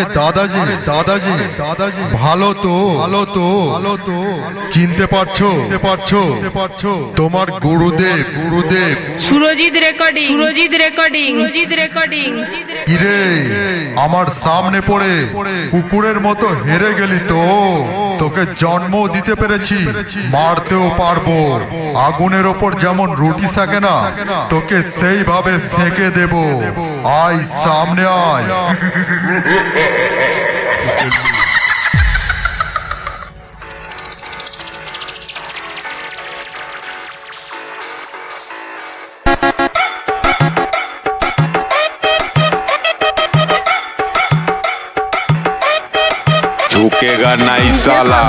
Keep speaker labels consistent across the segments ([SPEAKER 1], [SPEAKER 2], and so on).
[SPEAKER 1] আরে দাদাজি দাদাজি দাদাজি ভালো তো চিনতে পারছো তোমার গুরুদেব
[SPEAKER 2] সুরজিৎ রেকর্ডিং
[SPEAKER 1] কিরে আমার সামনে পড়ে কুকুরের মতো হেরে গেলি তো। তোকে জন্ম দিতে পেরেছি, মারতেও পারবো। আগুনের ওপর যেমন রুটি সেকে না, তোকে সেইভাবে সেকে দেব। আয় সামনে আয়।
[SPEAKER 3] झुकेगा नहीं साला।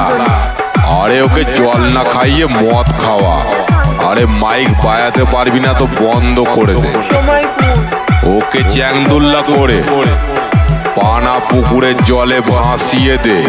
[SPEAKER 3] अरे ओके जल ना खाइए मद खावा। अरे माइक बायाते पारबी ना तो बंद करे दे। ओके চ্যাংদুল্লা করে পানা পুকুরের জলে ভাসিয়ে দে।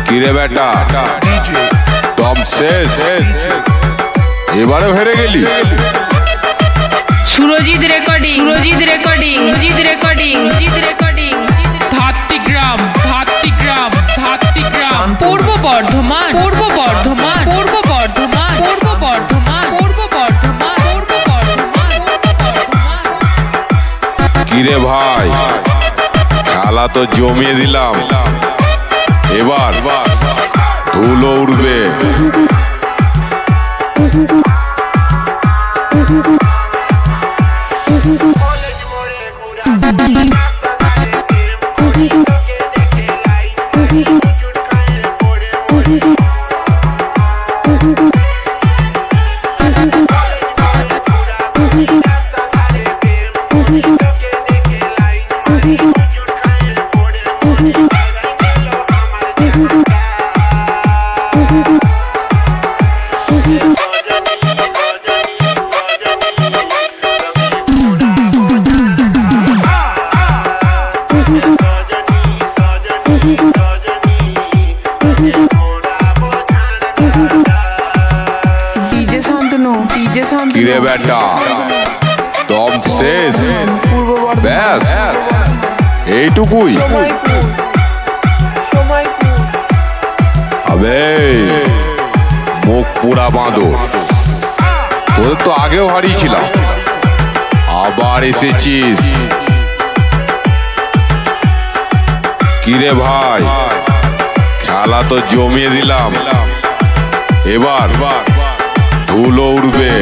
[SPEAKER 3] কিরে বেটা দম শেষ, এবারে হেরে গেলি।
[SPEAKER 2] সুরজিৎ রেকর্ডিং ধাত্রীগ্রাম পূর্ব বর্ধমান
[SPEAKER 3] কিরে ভাই খেলা তো জমিয়ে দিলাম, এবার ধুলো উড়বে। কিরে বেটা দম শেষ, ব্যাস এইটুকুই। আবে মুখ পুরা বাঁধো, তোদের তো আগেও হারিয়েছিলাম, আবার এসেছিস। কিরে ভাই খেলা তো জমিয়ে দিলাম, এবার ধুলো উড়বে।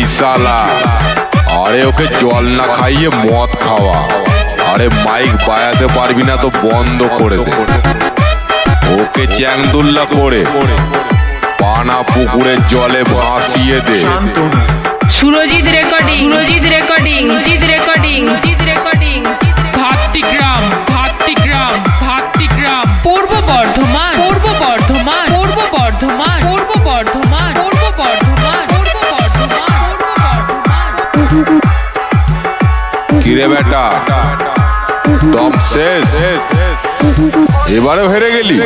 [SPEAKER 3] নাই সালা, আরে ওকে জল না খাইয়ে মদ খাওয়া। আরে মাইক বাজাতে পারবি না তো বন্ধ করে দে। ওকে চ্যাংদুল্লা করে পানা পুকুরের জলে ভাসিয়ে দে।
[SPEAKER 2] Surajit recording, Surajit recording, Surajit recording, Surajit recording. Bhatrigram, Bhatrigram, Bhatrigram. Purba Bardhaman, পূর্ব বর্ধমান, পূর্ব বর্ধমান, পূর্ব বর্ধমান, পূর্ব বর্ধমান, পূর্ব বর্ধমান, পূর্ব বর্ধমান।
[SPEAKER 3] কিরে বেটা, দম শেষ? এবারে হেরে গেলি?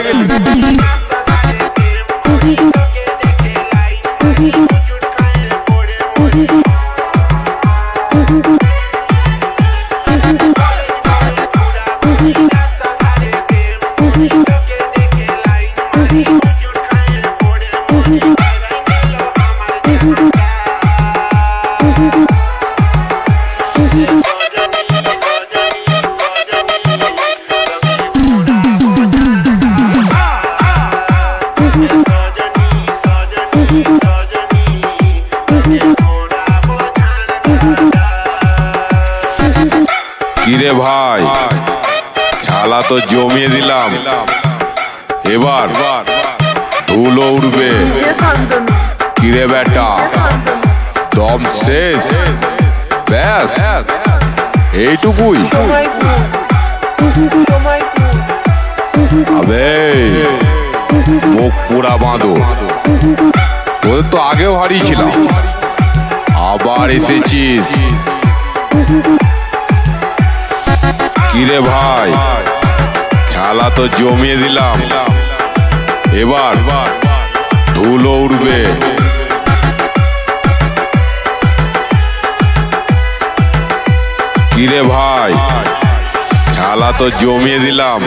[SPEAKER 3] কিরে ভাই, খেলা তো জমিয়ে দিলাম, এবার ধুলো উঠবে। কিরে বেটা, দম শেষ? ব্যাস এইটুকুই? আবে মুখ পুরা বাঁধো, তোদের তো আগেও হারিয়েছিলাম, আবার এসেছিস। কিরে ভাই, খেলা তো জমিয়ে দিলাম, এবার ধুলো উঠবে। কিরে ভাই, খেলা তো জমিয়ে দিলাম,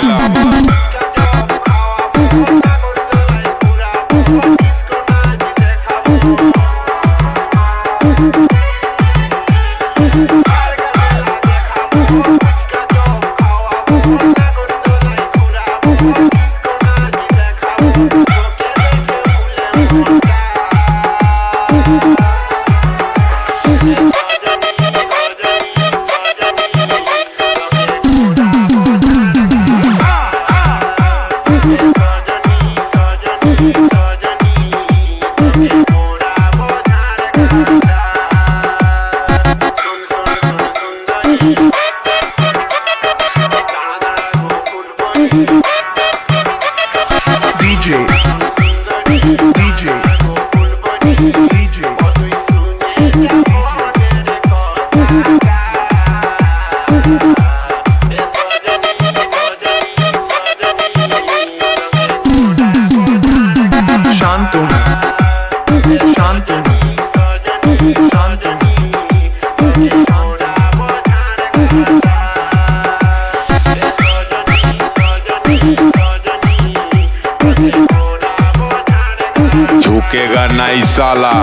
[SPEAKER 3] ঝুঁকেগা নাই সালা,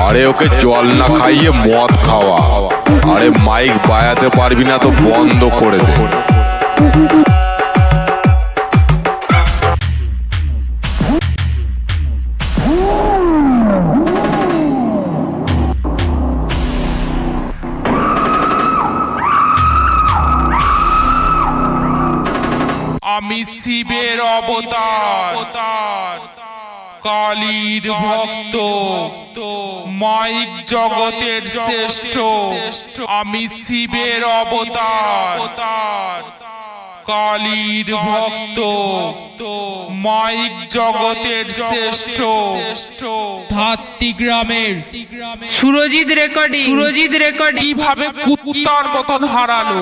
[SPEAKER 3] আরে ওকে জল না খাইয়ে মদ খাওয়া। আরে মাইক বাজাতে পারবি না তো বন্ধ করে দে।
[SPEAKER 4] আমি শিবের অবতার, কালীর ভক্ত, মাইক জগতের শ্রেষ্ঠ। আমি শিবের অবতার, কালীর ভক্ত, মাইক জগতের শ্রেষ্ঠ।
[SPEAKER 2] ভাতৃগ্রামের সুরজিৎ রেকর্ডিং, সুরজিৎ রেকর্ডিং।
[SPEAKER 4] কিভাবে কুত্তার মতন হারালো?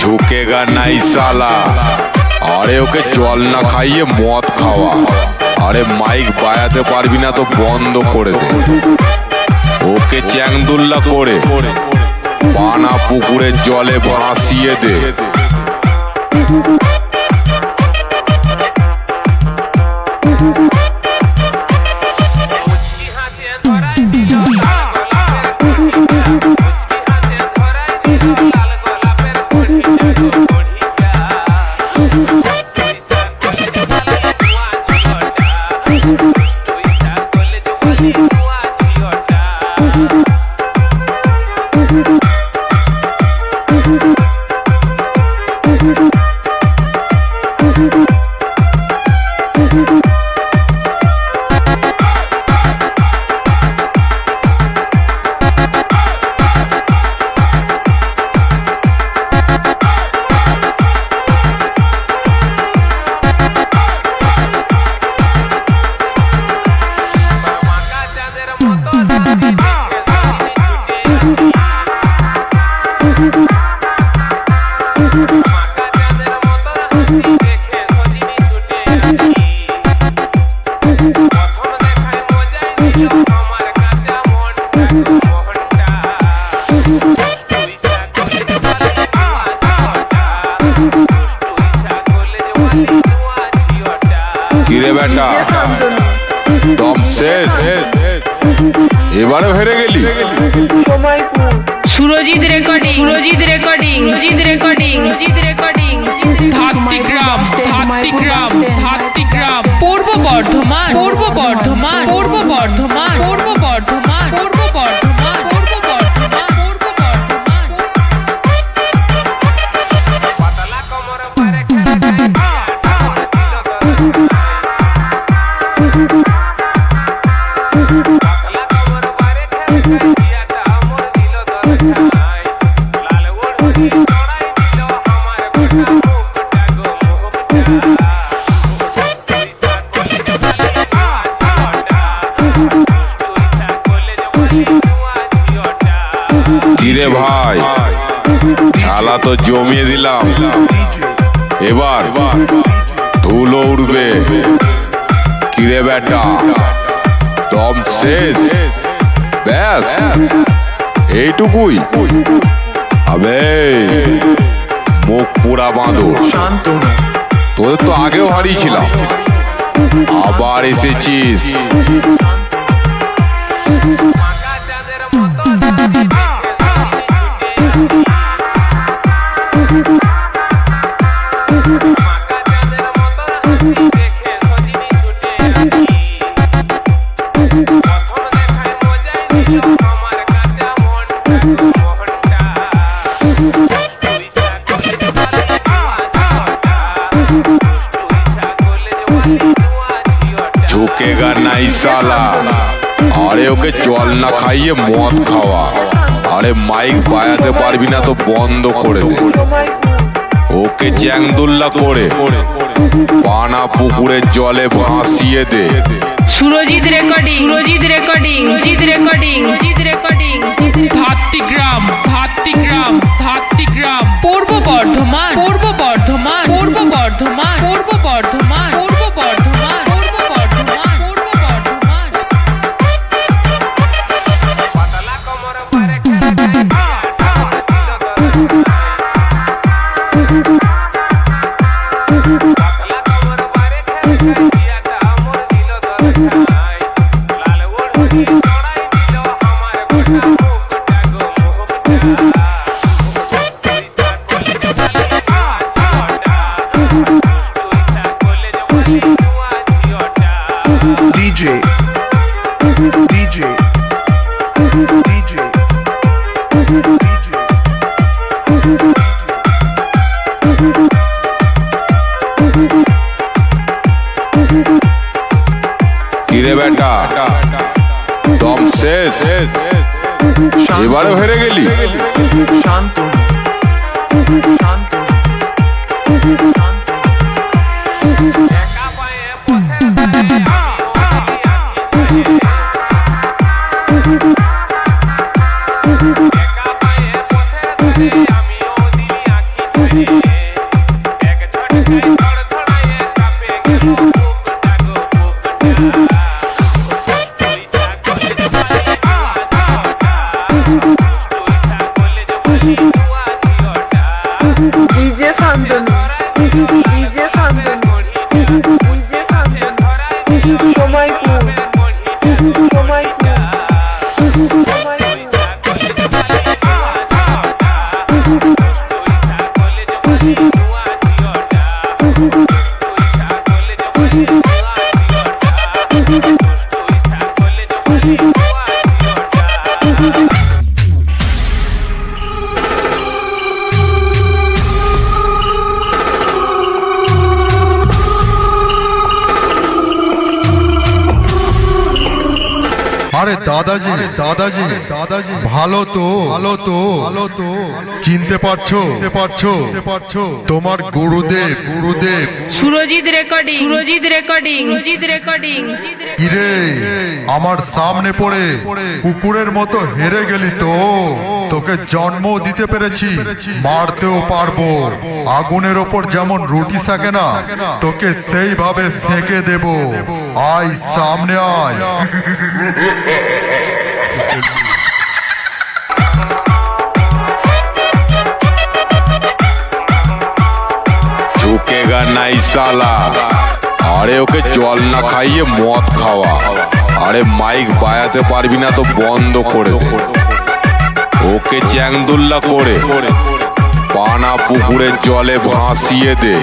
[SPEAKER 3] ঝুঁকেগা নাই সালা, আরে ওকে জল না খাইয়ে মদ খাওয়া। আরে মাইক বাজাতে পারবি না তো বন্ধ করে দে। ওকে চ্যাংদুল্লা করে পানা পুকুরের জলে ভাসিয়ে দে। কিরে বেটা দম শেষ এবারে হেরে গেলি
[SPEAKER 2] Surajit recording Surajit recording Surajit recording Surajit recording
[SPEAKER 4] Bhatrigram Bhatrigram Bhatrigram
[SPEAKER 2] Purba Bardhaman পূর্ব বর্ধমান পূর্ব বর্ধমান পূর্ব বর্ধমান পূর্ব বর্ধমান পূর্ব বর্ধমান পূর্ব বর্ধমান
[SPEAKER 3] কিরে ভাই খেলা তো জমিয়ে দিলাম, এবার ধুলো উড়বে। কিরে বেটা দম শেষ, ব্যাস এইটুকুই? আবে মুখ পুরা বাঁধো, তোদের তো আগেও হারিয়েছিলাম, আবার এসেছিস। ঝুঁকেগা নাই সালা, আরে ওকে জল না খাইয়ে মদ খাওয়া। আরে মাইক বাজাতে পারবি না তো বন্ধ করে দে, ওকে চ্যাংদুল্লা করে পানা পুকুরের জলে ভাসিয়ে দে।
[SPEAKER 2] Surajit recording Surajit recording Surajit recording Surajit recording
[SPEAKER 4] Bhatrigram Bhatrigram Bhatrigram
[SPEAKER 2] Purba Bardhaman পূর্ব বর্ধমান পূর্ব বর্ধমান পূর্ব বর্ধমান পূর্ব বর্ধমান পূর্ব বর্ধমান পূর্ব বর্ধমান
[SPEAKER 3] কিরে বেটা দম শেষ, এবারে হেরে গেলি?
[SPEAKER 5] Shanta Shanta DJ Shantanu DJ Shantanu DJ Shantanu Samaypur Samaypur Samaypur
[SPEAKER 1] Dadaji Dadaji Dadaji ভালো তো চিনতে পারছো তোমার গুরুদেব
[SPEAKER 2] সুরজিৎ রেকর্ডিং
[SPEAKER 1] কিরে আমার সামনে পড়ে কুকুরের মতো হেরে গেলি তো তোকে জন্ম দিতে পেরেছি মারতেও পারবো আগুনের ওপর যেমন রুটি সেকে না তোকে সেইভাবে সেকে দেব আয় সামনে আয়
[SPEAKER 3] ঝুঁকেগা নাই সালা আরে ওকে জল না খাইয়ে মদ খাওয়া আরে মাইক বাজাতে পারবি না তো বন্ধ করে দে ওকে চ্যাংদুল্লা করে পানা পুকুরের জলে ভাসিয়ে দে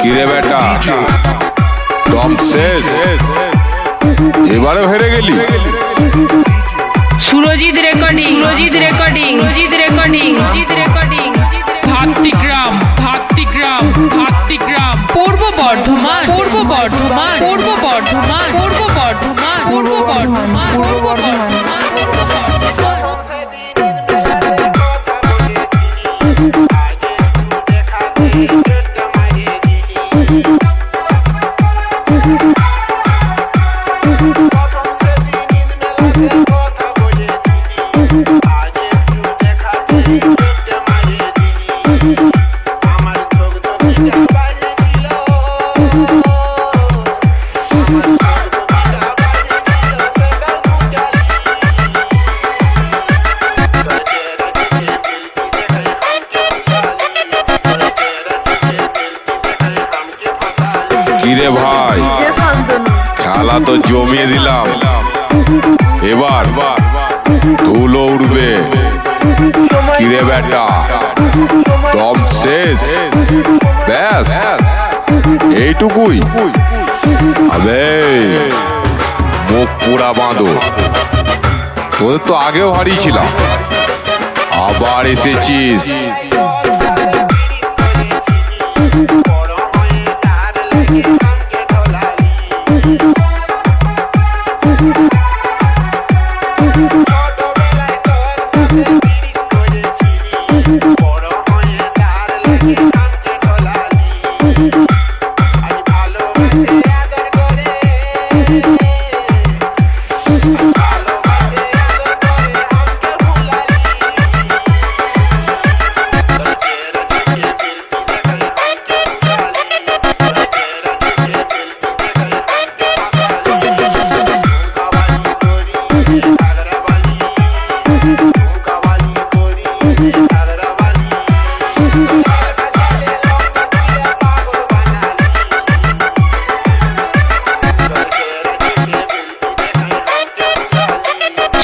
[SPEAKER 3] কিরে বেটা দম শেষ এবারে হেরে গেলি
[SPEAKER 2] সুরজিৎ রেকর্ডিং
[SPEAKER 4] ভাতৃগ্রাম
[SPEAKER 2] পূর্ব বর্ধমান
[SPEAKER 3] কিরে ভাই খেলা তো জমিয়ে দিলাম এবার ধুলো উড়বে কিরে বেটা দম শেষ ব্যাস এইটুকুই আবে মুখ পুরা বাঁধো তোদের তো আগেও হারিয়েছিলাম আবার এসেছিস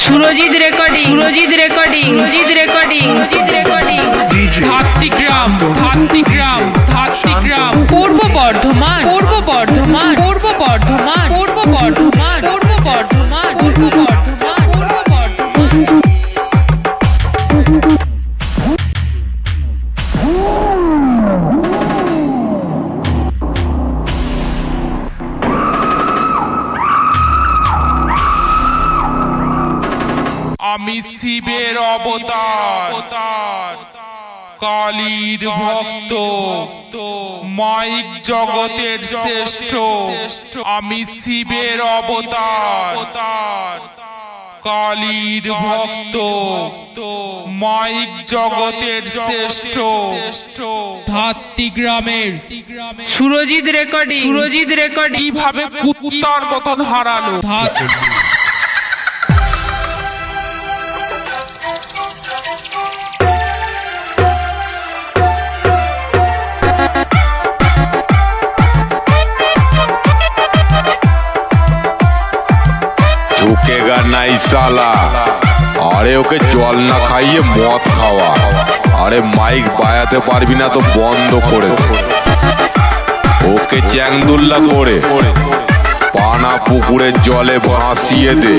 [SPEAKER 2] সুরজিৎ রেকর্ডিং
[SPEAKER 4] ভাতৃগ্রাম
[SPEAKER 2] পূর্ব বর্ধমান
[SPEAKER 4] আমি শিবের অবতার কালীর ভক্ত মাইক জগতের শ্রেষ্ঠ আমি শিবের অবতার কালীর ভক্ত মাইক জগতের শ্রেষ্ঠ
[SPEAKER 2] ধাত্রী গ্রামের সুরজিৎ রেকর্ডিং
[SPEAKER 4] কিভাবে কুত্তার মতন হারালো
[SPEAKER 3] ঝুঁকেগা নাই সালা। আরে ওকে জল না খাইয়ে মদ খাওয়া। আরে মাইক বাজাতে পারবি না তো বন্ধ করে দে। ওকে চ্যাংদুল্লা করে পানা পুকুরের জলে ভাসিয়ে দে।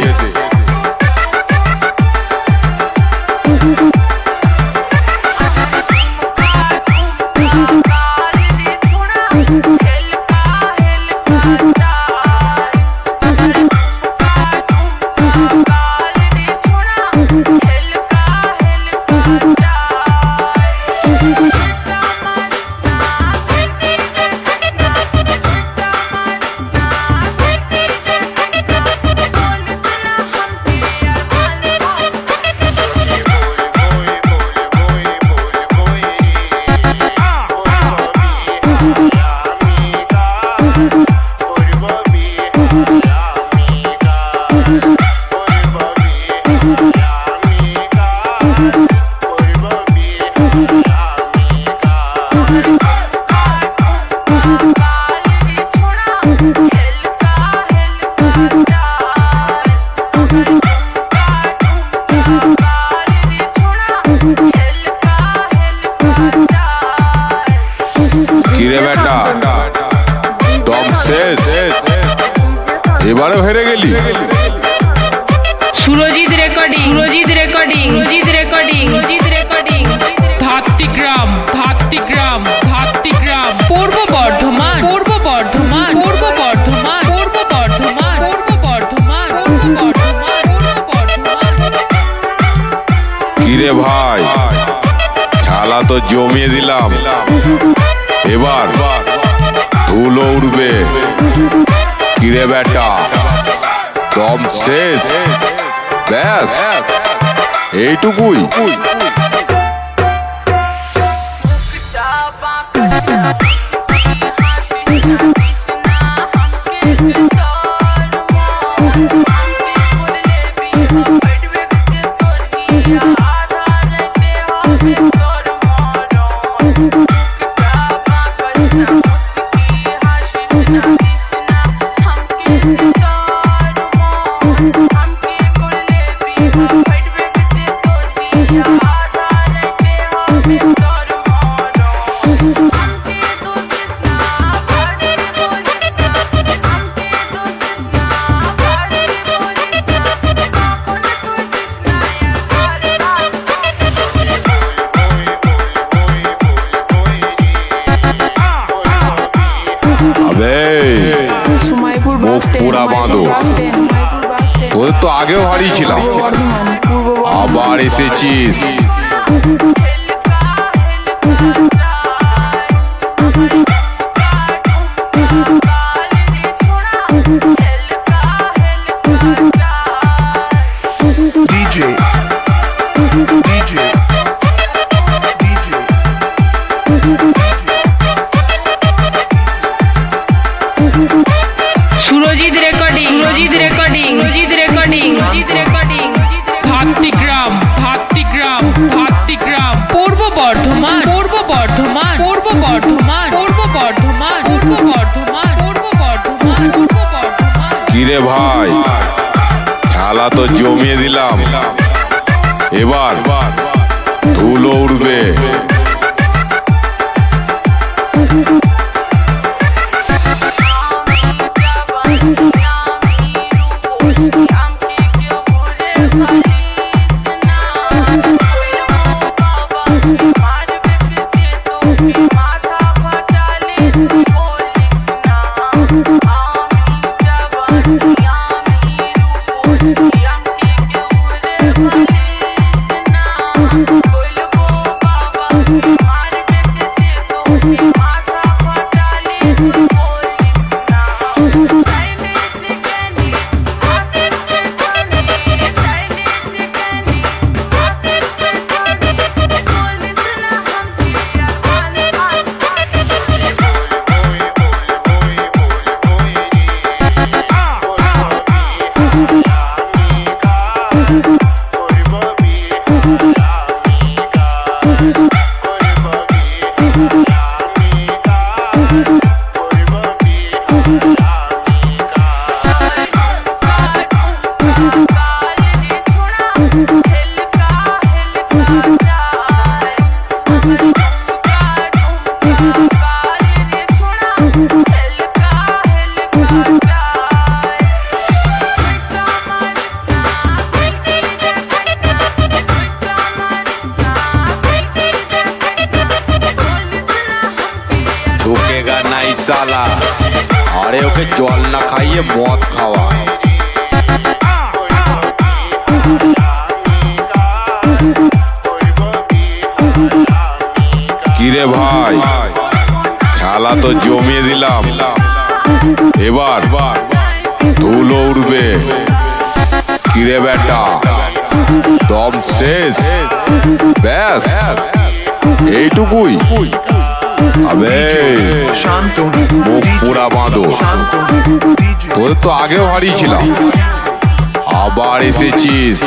[SPEAKER 3] কিরে বেটা দম শেষ, এবারে হেরে গেলি।
[SPEAKER 2] সুরজিৎ রেকর্ডিং ধাত্রী গ্রাম পূর্ব বর্ধমান
[SPEAKER 3] কিরে ভাই খেলা তো জমিয়ে দিলাম, এবার ধুলো উড়বে। কিরে বেটা দম শেষ, ব্যাস এইটুকুই। মুখ পুরা বাঁধো, তোদের তো আগেও হারিয়েছিলাম, আবার এসেছিস।
[SPEAKER 2] সুরজিৎ রেকর্ডিং ধাত্রী গ্রাম পূর্ব বর্ধমান
[SPEAKER 3] কিরে ভাই খেলা তো জমিয়ে দিলাম, এবার ধুলো উড়বে। ঝুঁকেগা নাই সালা, আরে ওকে জল না খাইয়ে মদ খাওয়া। কিরে ভাই, খেলা তো জমিয়ে দিলাম, এবার ধুলো উড়বে। কিরে বেটা, দম শেষ? ব্যাস এইটুকুই? আবে
[SPEAKER 5] শান্তনু
[SPEAKER 3] মুখ পুরা বাঁধো, তোদের তো আগেও হারিয়েছিলাম, আবার এসেছিস।